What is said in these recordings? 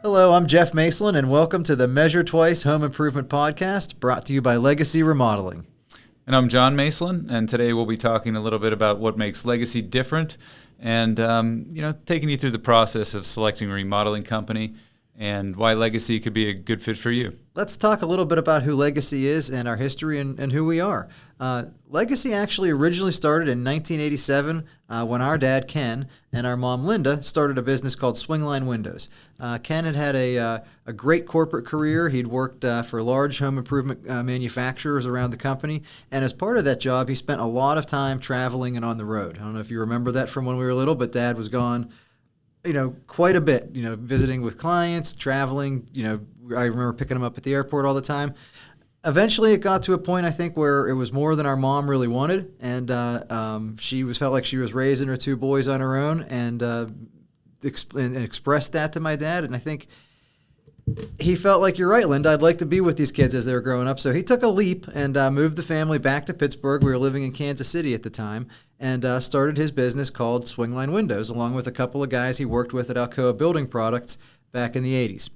Hello, I'm Jeff Moeslein, and welcome to the Measure Twice Home Improvement Podcast, brought to you by Legacy Remodeling. And I'm John Moeslein, and today we'll be talking a little bit about what makes Legacy different and, taking you through the process of selecting a remodeling company and why Legacy could be a good fit for you. Let's talk a little bit about who Legacy is and our history and who we are. Legacy actually originally started in 1987 when our dad, Ken, and our mom, Linda, started a business called Swingline Windows. Ken had a great corporate career. He'd worked for large home improvement manufacturers around the company, and as part of that job, he spent a lot of time traveling and on the road. I don't know if you remember that from when we were little, but Dad was gone quite a bit, visiting with clients, traveling. I remember picking him up at the airport all the time. Eventually, it got to a point, I think, where it was more than our mom really wanted, and she felt like she was raising her two boys on her own, and expressed that to my dad. And I think he felt like, you're right, Linda, I'd like to be with these kids as they were growing up. So he took a leap and moved the family back to Pittsburgh. We were living in Kansas City at the time, and started his business called Swingline Windows, along with a couple of guys he worked with at Alcoa Building Products back in the 80s.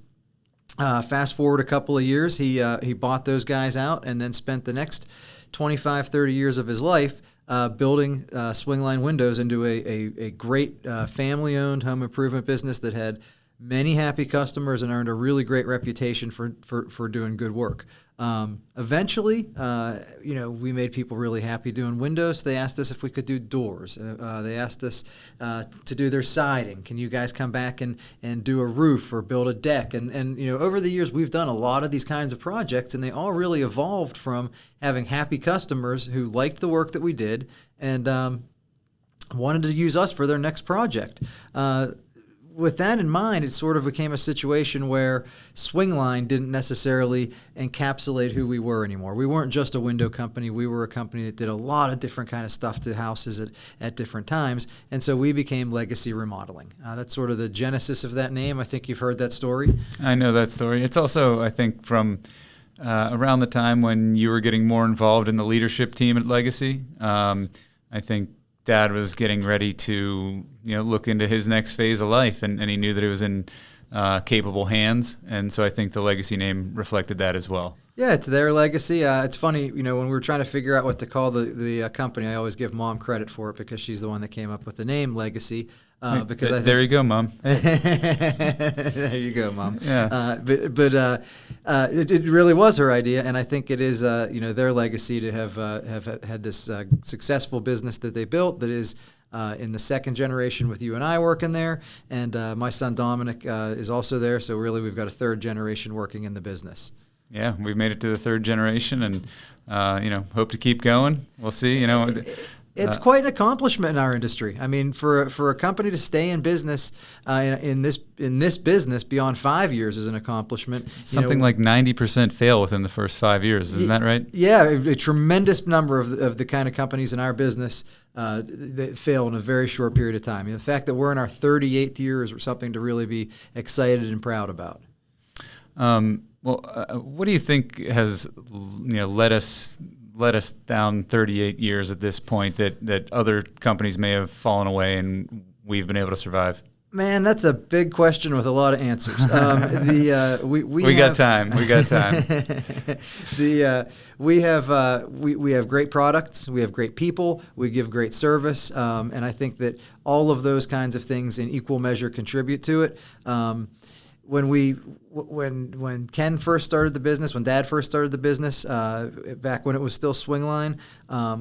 Fast forward a couple of years, he bought those guys out and then spent the next 25, 30 years of his life building Swingline Windows into a great family-owned home improvement business that had many happy customers and earned a really great reputation for doing good work. Eventually, we made people really happy doing windows. They asked us if we could do doors. They asked us to do their siding. Can you guys come back and do a roof or build a deck? And over the years, we've done a lot of these kinds of projects, and they all really evolved from having happy customers who liked the work that we did and wanted to use us for their next project. With that in mind, it sort of became a situation where Swingline didn't necessarily encapsulate who we were anymore. We weren't just a window company. We were a company that did a lot of different kind of stuff to houses at different times, and so we became Legacy Remodeling. That's sort of the genesis of that name. I think you've heard that story. I know that story. It's also, I think, from around the time when you were getting more involved in the leadership team at Legacy. I think Dad was getting ready to, look into his next phase of life, and he knew that it was in capable hands, and so I think the Legacy name reflected that as well. Yeah, it's their legacy. It's funny, when we were trying to figure out what to call the company, I always give Mom credit for it because she's the one that came up with the name Legacy. Because I think, there you go, Mom. There you go, Mom. Yeah. But it really was her idea, and I think it is their legacy to have had this successful business that they built that is in the second generation with you and I working there, and my son Dominic is also there. So really, we've got a third generation working in the business. Yeah, we've made it to the third generation, and hope to keep going. We'll see. It's quite an accomplishment in our industry. I mean, for a company to stay in business in this business beyond 5 years is an accomplishment. Something like 90% fail within the first 5 years. Isn't that right? Yeah, a tremendous number of the kind of companies in our business that fail in a very short period of time. The fact that we're in our 38th year is something to really be excited and proud about. What do you think has led us down 38 years at this point that other companies may have fallen away and we've been able to survive? Man, that's a big question with a lot of answers. We got time. We have great products. We have great people. We give great service, and I think that all of those kinds of things in equal measure contribute to it. When Ken first started the business, when Dad first started the business, back when it was still Swingline,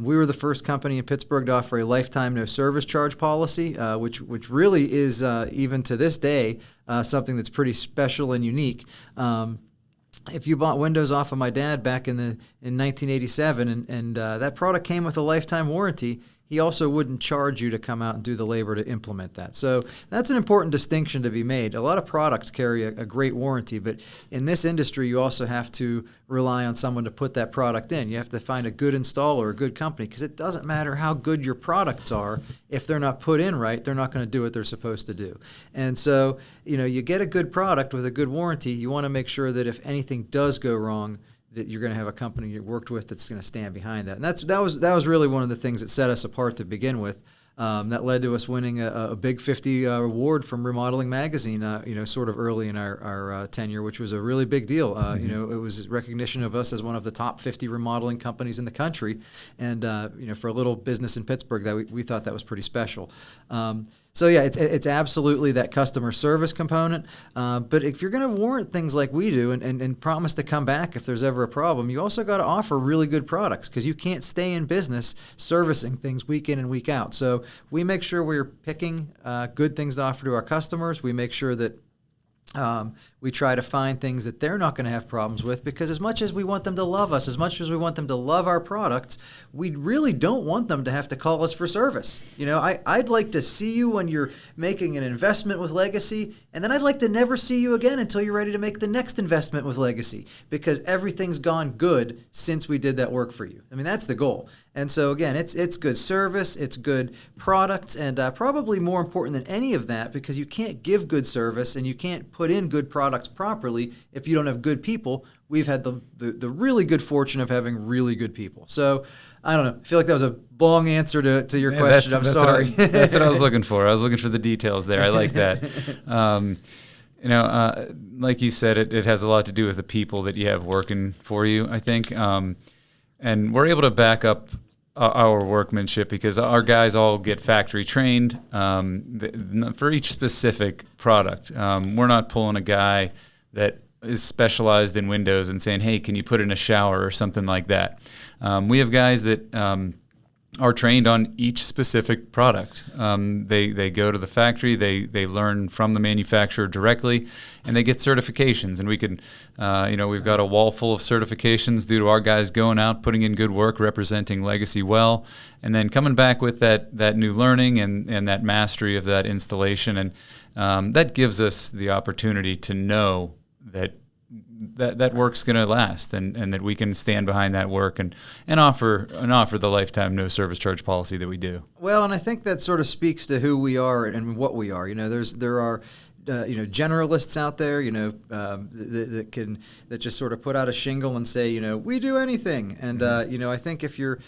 we were the first company in Pittsburgh to offer a lifetime no service charge policy, which really is even to this day something that's pretty special and unique. If you bought windows off of my dad back in 1987, and that product came with a lifetime warranty, he also wouldn't charge you to come out and do the labor to implement that. So that's an important distinction to be made. A lot of products carry a great warranty, but in this industry, you also have to rely on someone to put that product in. You have to find a good installer, a good company, because it doesn't matter how good your products are. If they're not put in right, they're not going to do what they're supposed to do. And so, you get a good product with a good warranty, you want to make sure that if anything does go wrong, that you're going to have a company you worked with that's going to stand behind that. And that was really one of the things that set us apart to begin with. That led to us winning a Big 50 award from Remodeling magazine, sort of early in our tenure, which was a really big deal. It was recognition of us as one of the top 50 remodeling companies in the country, and for a little business in Pittsburgh, that we thought that was pretty special. So yeah, it's absolutely that customer service component. But if you're going to warrant things like we do and promise to come back if there's ever a problem, you also got to offer really good products, because you can't stay in business servicing things week in and week out. So we make sure we're picking good things to offer to our customers. We make sure that we try to find things that they're not going to have problems with, because as much as we want them to love us, as much as we want them to love our products, we really don't want them to have to call us for service. I'd like to see you when you're making an investment with Legacy, and then I'd like to never see you again until you're ready to make the next investment with Legacy, because everything's gone good since we did that work for you. I mean, that's the goal. And so again, it's good service, it's good products, and probably more important than any of that, because you can't give good service and you can't put in good products properly if you don't have good people. We've had the really good fortune of having really good people. So I don't know. I feel like that was a long answer to your question. I'm sorry. That's what I was looking for. I was looking for the details there. I like that. Like you said, it has a lot to do with the people that you have working for you, I think. And we're able to back up our workmanship because our guys all get factory trained for each specific product. We're not pulling a guy that is specialized in windows and saying, hey, can you put in a shower or something like that. We have guys that are trained on each specific product. They go to the factory, they learn from the manufacturer directly, and they get certifications. And we can, we've got a wall full of certifications due to our guys going out, putting in good work, representing Legacy well, and then coming back with that new learning and that mastery of that installation. And that gives us the opportunity to know that work's going to last, and that we can stand behind that work and offer the lifetime no service charge policy that we do. Well, and I think that sort of speaks to who we are and what we are. There are generalists out there, that just sort of put out a shingle and say, we do anything. And I think if you're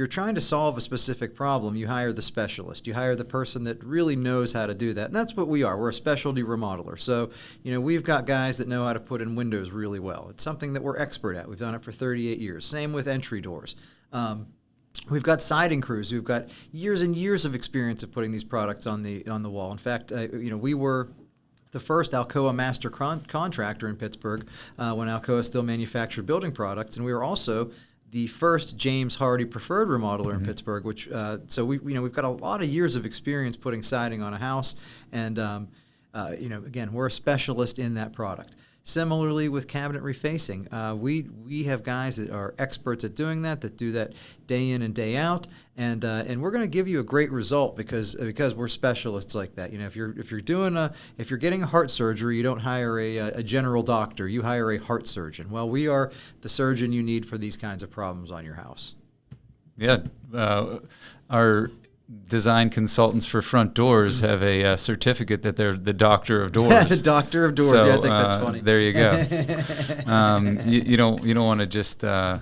trying to solve a specific problem, you hire the specialist. You hire the person that really knows how to do that. And that's what we are. We're a specialty remodeler. So, we've got guys that know how to put in windows really well. It's something that we're expert at. We've done it for 38 years. Same with entry doors. We've got siding crews who've got years and years of experience of putting these products on the wall. In fact, we were the first Alcoa master contractor in Pittsburgh when Alcoa still manufactured building products, and we were also the first James Hardy preferred remodeler in Pittsburgh. Which so we've got a lot of years of experience putting siding on a house, and again, we're a specialist in that product. Similarly with cabinet refacing, we have guys that are experts at doing that do that day in and day out, and we're going to give you a great result because we're specialists like that. If you're getting a heart surgery, you don't hire a general doctor, you hire a heart surgeon. Well, we are the surgeon you need for these kinds of problems on your house. Yeah, our design consultants for front doors have a certificate that they're the doctor of doors. The doctor of doors. So, yeah, I think that's funny. There you go. You don't want to just have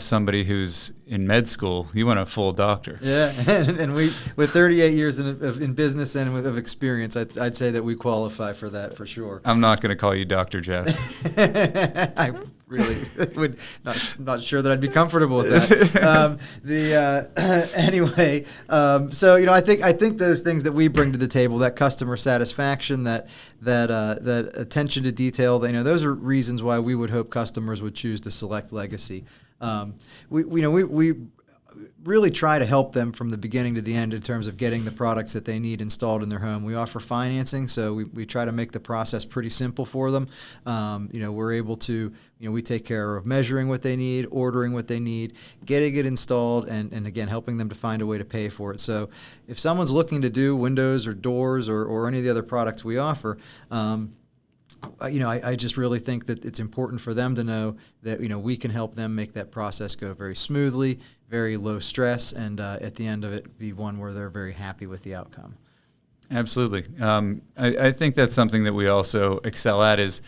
somebody who's in med school. You want a full doctor. Yeah, and we with 38 years in business and of experience, I'd say that we qualify for that for sure. I'm not going to call you Dr. Jeff. I really would not sure that I'd be comfortable with that. Anyway, so I think those things that we bring to the table, that customer satisfaction, that attention to detail, those are reasons why we would hope customers would choose to select Legacy. We really try to help them from the beginning to the end in terms of getting the products that they need installed in their home. We offer financing, so we try to make the process pretty simple for them. We're able to, we take care of measuring what they need, ordering what they need, getting it installed, and again, helping them to find a way to pay for it. So if someone's looking to do windows or doors or any of the other products we offer, I just really think that it's important for them to know that, we can help them make that process go very smoothly, very low stress, and at the end of it be one where they're very happy with the outcome. Absolutely. I think that's something that we also excel at is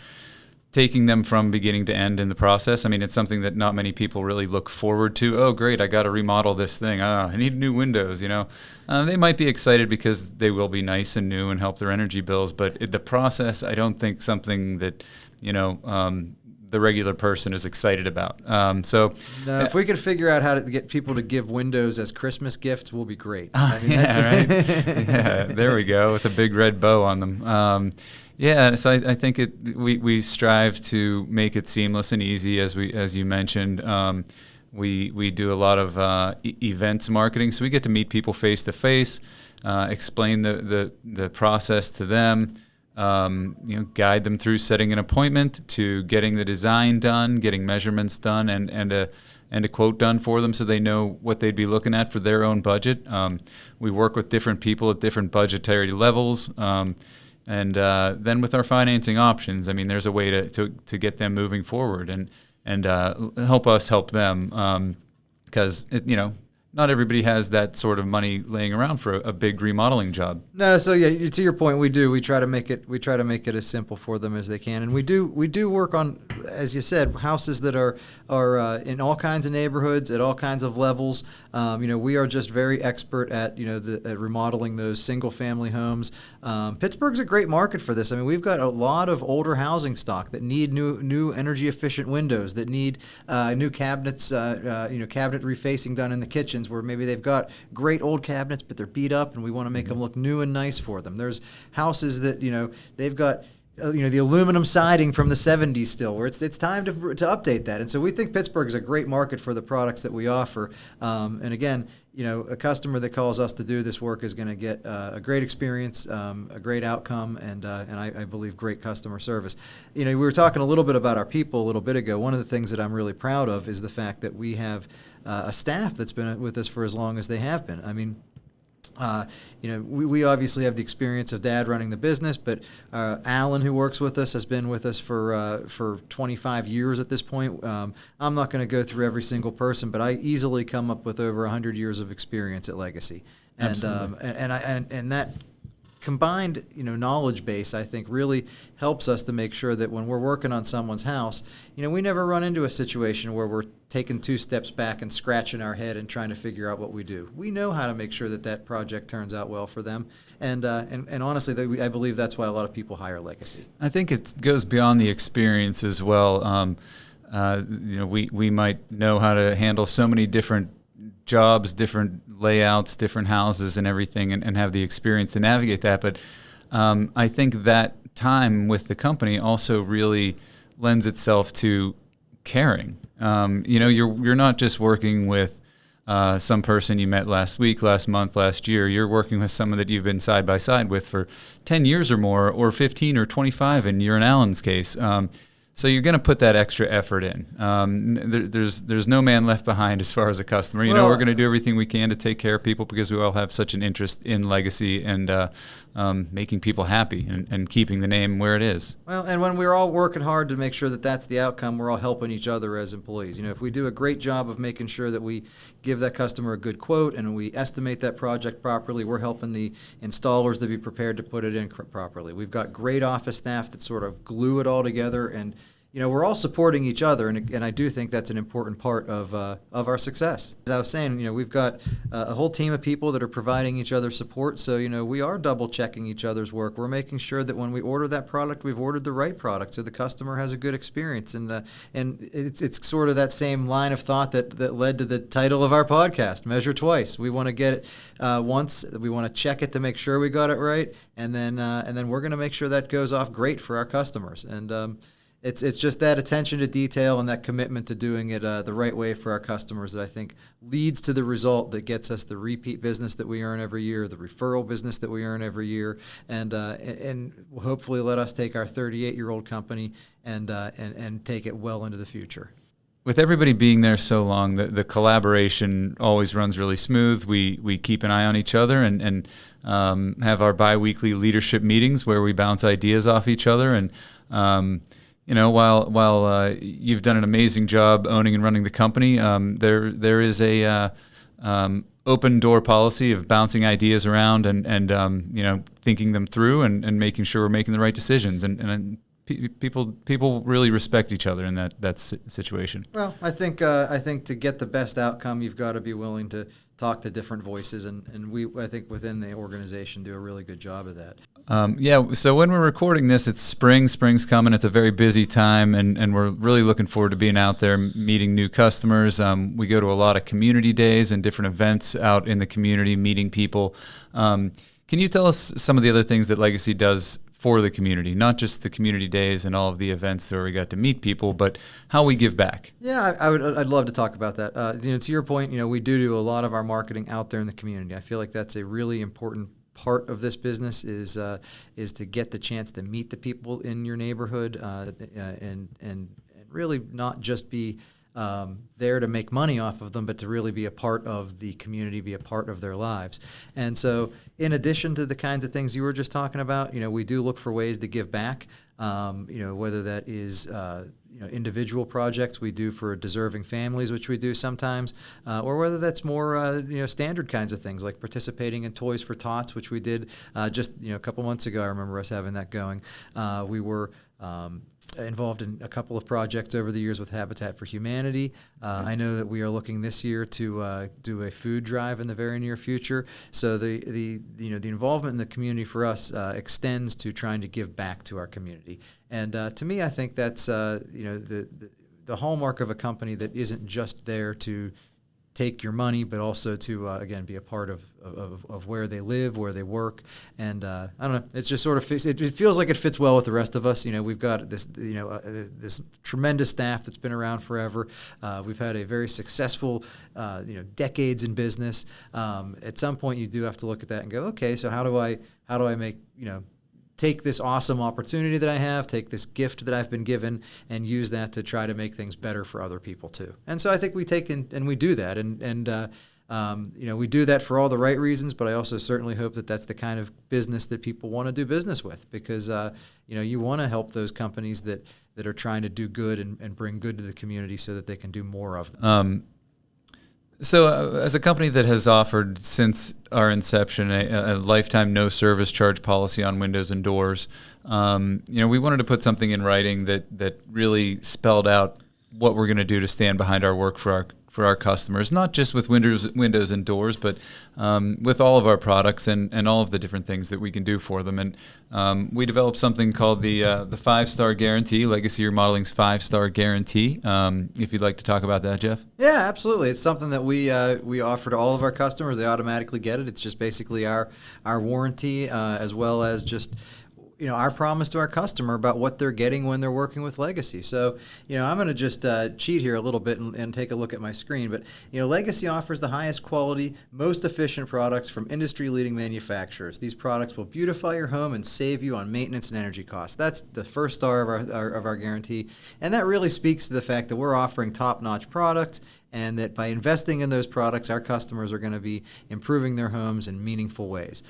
taking them from beginning to end in the process. I mean, it's something that not many people really look forward to. Oh, great, I got to remodel this thing. I need new windows, They might be excited because they will be nice and new and help their energy bills, but the process, I don't think something that, the regular person is excited about. If we could figure out how to get people to give windows as Christmas gifts, we'll be great. Right? Yeah, there we go, with a big red bow on them. So I think we strive to make it seamless and easy, as you mentioned. We do a lot of events marketing, so we get to meet people face to face, explain the process to them, guide them through setting an appointment to getting the design done, getting measurements done, and a quote done for them so they know what they'd be looking at for their own budget. We work with different people at different budgetary levels. And then with our financing options, I mean, there's a way to get them moving forward and help us help them, because not everybody has that sort of money laying around for a big remodeling job. No, so yeah, to your point, we do. We try to make it as simple for them as they can, and we do work on, as you said, houses that are in all kinds of neighborhoods at all kinds of levels. We are just very expert at at remodeling those single family homes. Pittsburgh's a great market for this. I mean, we've got a lot of older housing stock that need new energy efficient windows, that need new cabinets, cabinet refacing done in the kitchens, where maybe they've got great old cabinets but they're beat up, and we want to make them look new and nice for them. There's houses that they've got the aluminum siding from the 70s still, where it's time to update that. And so we think Pittsburgh is a great market for the products that we offer. And again, a customer that calls us to do this work is going to get a great experience, a great outcome, and I believe great customer service. We were talking a little bit about our people a little bit ago. One of the things that I'm really proud of is the fact that we have a staff that's been with us for as long as they have been. I mean, we obviously have the experience of Dad running the business, but Alan, who works with us, has been with us for 25 years at this point. I'm not going to go through every single person, but I easily come up with over 100 years of experience at Legacy, and that combined knowledge base, I think, really helps us to make sure that when we're working on someone's house, we never run into a situation where we're taking 2 steps back and scratching our head and trying to figure out what we do. We know how to make sure that project turns out well for them, and honestly, I believe that's why a lot of people hire Legacy. I think it goes beyond the experience as well. We might know how to handle so many different jobs, different layouts, different houses and everything, and have the experience to navigate that. But I think that time with the company also really lends itself to caring. You're not just working with some person you met last week, last month, last year. You're working with someone that you've been side by side with for 10 years or more, or 15 or 25 in your and Alan's case. So you're going to put that extra effort in. There's no man left behind as far as a customer. We're going to do everything we can to take care of people because we all have such an interest in Legacy and making people happy and keeping the name where it is. Well, and when we're all working hard to make sure that that's the outcome, we're all helping each other as employees. If we do a great job of making sure that we give that customer a good quote and we estimate that project properly, we're helping the installers to be prepared to put it in properly. We've got great office staff that sort of glue it all together, and we're all supporting each other, and I do think that's an important part of our success. As I was saying, we've got a whole team of people that are providing each other support, so we are double checking each other's work. We're making sure that when we order that product, we've ordered the right product, so the customer has a good experience. And it's sort of that same line of thought that led to the title of our podcast, Measure Twice. We want to get it once, we want to check it to make sure we got it right, and then we're going to make sure that goes off great for our customers. And It's just that attention to detail and that commitment to doing it the right way for our customers that I think leads to the result that gets us the repeat business that we earn every year, the referral business that we earn every year, and will hopefully let us take our 38-year-old company and take it well into the future. With everybody being there so long, the collaboration always runs really smooth. We keep an eye on each other and have our bi-weekly leadership meetings where we bounce ideas off each other. And while you've done an amazing job owning and running the company, there is a open door policy of bouncing ideas around and thinking them through and making sure we're making the right decisions. And people really respect each other in that situation. Well, I think to get the best outcome, you've got to be willing to talk to different voices, and I think within the organization do a really good job of that. So when we're recording this, it's spring. Spring's coming. It's a very busy time, and we're really looking forward to being out there meeting new customers. We go to a lot of community days and different events out in the community, meeting people. Can you tell us some of the other things that Legacy does for the community, not just the community days and all of the events where we got to meet people, but how we give back? Yeah, I'd love to talk about that. To your point, we do a lot of our marketing out there in the community. I feel like that's a really important part of this business is to get the chance to meet the people in your neighborhood and really not just be there to make money off of them, but to really be a part of the community, be a part of their lives. And so in addition to the kinds of things you were just talking about, we do look for ways to give back, whether that is individual projects we do for deserving families, which we do sometimes, or whether that's more standard kinds of things like participating in Toys for Tots, which we did just a couple months ago. I remember us having that going. We were involved in a couple of projects over the years with Habitat for Humanity. I know that we are looking this year to do a food drive in the very near future. So the involvement in the community for us extends to trying to give back to our community. And to me, I think that's the hallmark of a company that isn't just there to take your money, but also to again be a part of where they live, where they work, and I don't know. It's just sort of it feels like it fits well with the rest of us. We've got this this tremendous staff that's been around forever. We've had a very successful decades in business. At some point, you do have to look at that and go, okay, so how do I make take this awesome opportunity that I have, take this gift that I've been given, and use that to try to make things better for other people too. And so I think we take and we do that, and we do that for all the right reasons. But I also certainly hope that that's the kind of business that people want to do business with, because you want to help those companies that are trying to do good and bring good to the community so that they can do more of them. So as a company that has offered since our inception a lifetime no service charge policy on windows and doors, we wanted to put something in writing that really spelled out what we're going to do to stand behind our work for our customers, not just with windows and doors, but with all of our products and all of the different things that we can do for them. And we developed something called the 5-star guarantee, Legacy Remodeling's 5-star guarantee. If you'd like to talk about that, Jeff. Yeah, absolutely. It's something that we offer to all of our customers. They automatically get it. It's just basically our warranty as well as just our promise to our customer about what they're getting when they're working with Legacy. So, I'm going to just cheat here a little bit and take a look at my screen. But, Legacy offers the highest quality, most efficient products from industry-leading manufacturers. These products will beautify your home and save you on maintenance and energy costs. That's the first star of our guarantee. And that really speaks to the fact that we're offering top-notch products, and that by investing in those products, our customers are going to be improving their homes in meaningful ways.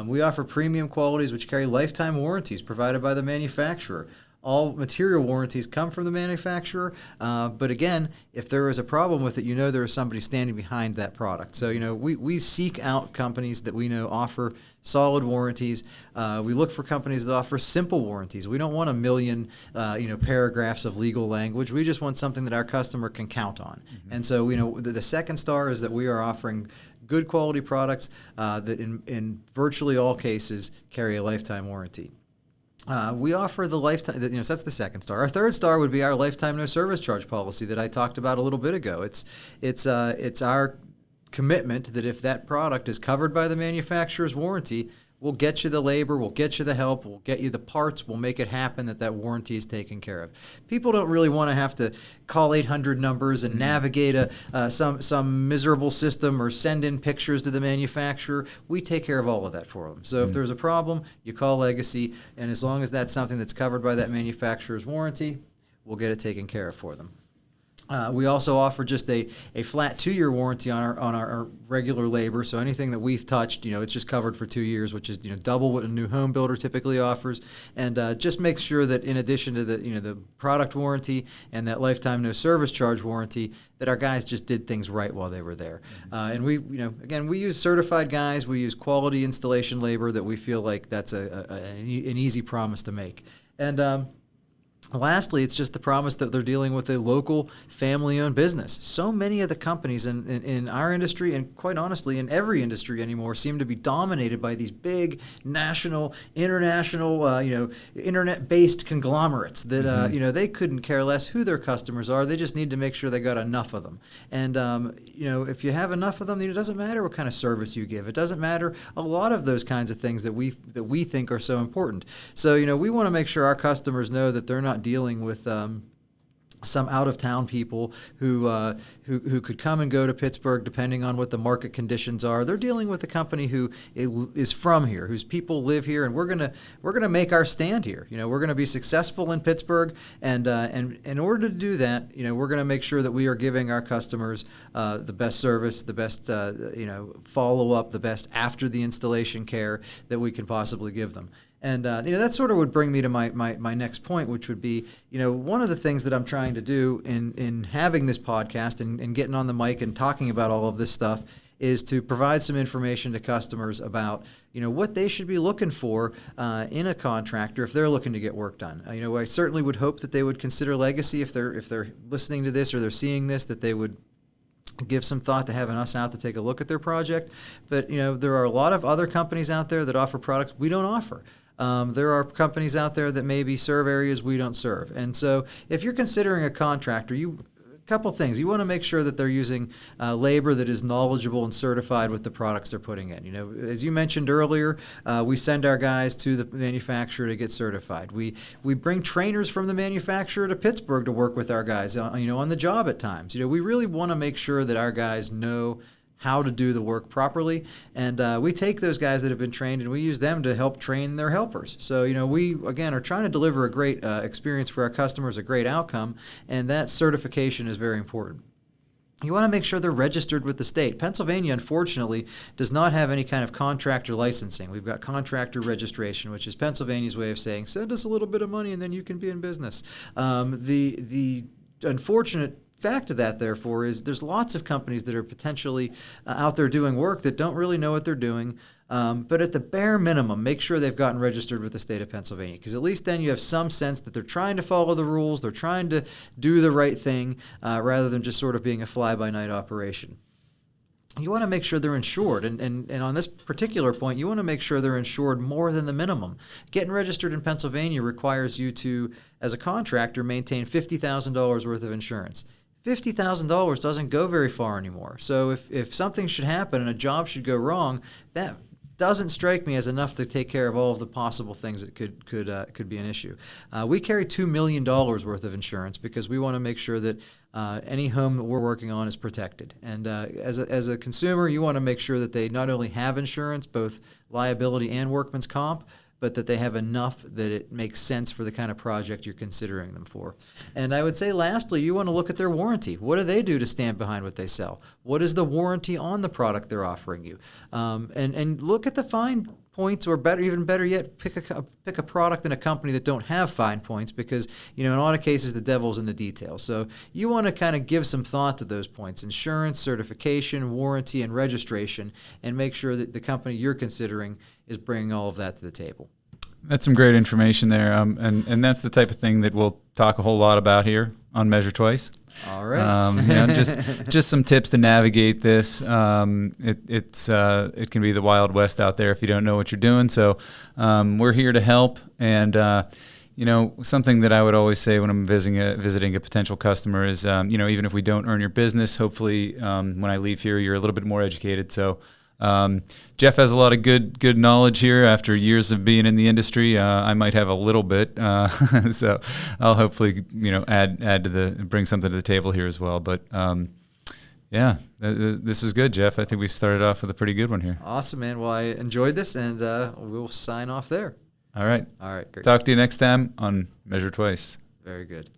We offer premium qualities which carry lifetime warranties provided by the manufacturer. All material warranties come from the manufacturer, but again, if there is a problem with it, there is somebody standing behind that product. So, we seek out companies that we know offer solid warranties. We look for companies that offer simple warranties. We don't want a million, paragraphs of legal language. We just want something that our customer can count on. Mm-hmm. And so, the second star is that we are offering good quality products that in virtually all cases carry a lifetime warranty. We offer the lifetime, so that's the second star. Our third star would be our lifetime no service charge policy that I talked about a little bit ago. It's our commitment that if that product is covered by the manufacturer's warranty, we'll get you the labor, we'll get you the help, we'll get you the parts, we'll make it happen that warranty is taken care of. People don't really want to have to call 800 numbers and navigate some miserable system or send in pictures to the manufacturer. We take care of all of that for them. So if there's a problem, you call Legacy, and as long as that's something that's covered by that manufacturer's warranty, we'll get it taken care of for them. We also offer just a flat 2-year warranty on our regular labor. So anything that we've touched, it's just covered for 2 years, which is double what a new home builder typically offers. And just make sure that in addition to the product warranty and that lifetime no service charge warranty, that our guys just did things right while they were there. And we we use certified guys. We use quality installation labor that we feel like that's an easy promise to make. And Lastly, it's just the promise that they're dealing with a local family-owned business. So many of the companies in our industry, and quite honestly in every industry anymore, seem to be dominated by these big national, international, internet-based conglomerates that they couldn't care less who their customers are. They just need to make sure they got enough of them. And if you have enough of them, it doesn't matter what kind of service you give. It doesn't matter a lot of those kinds of things that we think are so important. So we want to make sure our customers know that they're not dealing with some out-of-town people who could come and go to Pittsburgh depending on what the market conditions are. They're dealing with a company who is from here, whose people live here, and we're gonna make our stand here. We're gonna be successful in Pittsburgh, and in order to do that, we're gonna make sure that we are giving our customers the best service, the best follow-up, the best after the installation care that we can possibly give them. And that sort of would bring me to my next point, which would be, one of the things that I'm trying to do in having this podcast and getting on the mic and talking about all of this stuff is to provide some information to customers about, what they should be looking for in a contractor if they're looking to get work done. I certainly would hope that they would consider Legacy if they're listening to this or they're seeing this, that they would give some thought to having us out to take a look at their project. But, there are a lot of other companies out there that offer products we don't offer. There are companies out there that maybe serve areas we don't serve. And so if you're considering a contractor, a couple things. You want to make sure that they're using labor that is knowledgeable and certified with the products they're putting in. As you mentioned earlier, we send our guys to the manufacturer to get certified. We bring trainers from the manufacturer to Pittsburgh to work with our guys, on the job at times. We really want to make sure that our guys know how to do the work properly, and we take those guys that have been trained and we use them to help train their helpers. So we again are trying to deliver a great experience for our customers, a great outcome, and that certification is very important. You want to make sure they're registered with the state. Pennsylvania, unfortunately, does not have any kind of contractor licensing. We've got contractor registration, which is Pennsylvania's way of saying, send us a little bit of money and then you can be in business. The unfortunate fact of that, therefore, is there's lots of companies that are potentially out there doing work that don't really know what they're doing. But at the bare minimum, make sure they've gotten registered with the state of Pennsylvania, because at least then you have some sense that they're trying to follow the rules, they're trying to do the right thing, rather than just sort of being a fly-by-night operation. You want to make sure they're insured, and on this particular point, you want to make sure they're insured more than the minimum. Getting registered in Pennsylvania requires you to, as a contractor, maintain $50,000 worth of insurance. $50,000 doesn't go very far anymore. So if something should happen and a job should go wrong, that doesn't strike me as enough to take care of all of the possible things that could be an issue. We carry $2 million worth of insurance because we want to make sure that any home that we're working on is protected. And as a consumer, you want to make sure that they not only have insurance, both liability and workman's comp, but that they have enough that it makes sense for the kind of project you're considering them for. And I would say lastly, you want to look at their warranty. What do they do to stand behind what they sell? What is the warranty on the product they're offering you? And look at the fine points, or even better yet, pick a product and a company that don't have fine points, because in a lot of cases the devil's in the details. So you want to kind of give some thought to those points: insurance, certification, warranty, and registration, and make sure that the company you're considering is bringing all of that to the table. That's some great information there, and that's the type of thing that we'll talk a whole lot about here on Measure Twice. All right. Just some tips to navigate this. It can be the Wild West out there if you don't know what you're doing. So we're here to help. And something that I would always say when I'm visiting a potential customer is, even if we don't earn your business, hopefully when I leave here, you're a little bit more educated. So Jeff has a lot of good knowledge here after years of being in the industry. I might have a little bit, so I'll hopefully add to bring something to the table here as well. But this was good, Jeff. I think we started off with a pretty good one here. Awesome, man. Well, I enjoyed this, and we'll sign off there. All right, great. Talk to you next time on Measure Twice. Very good.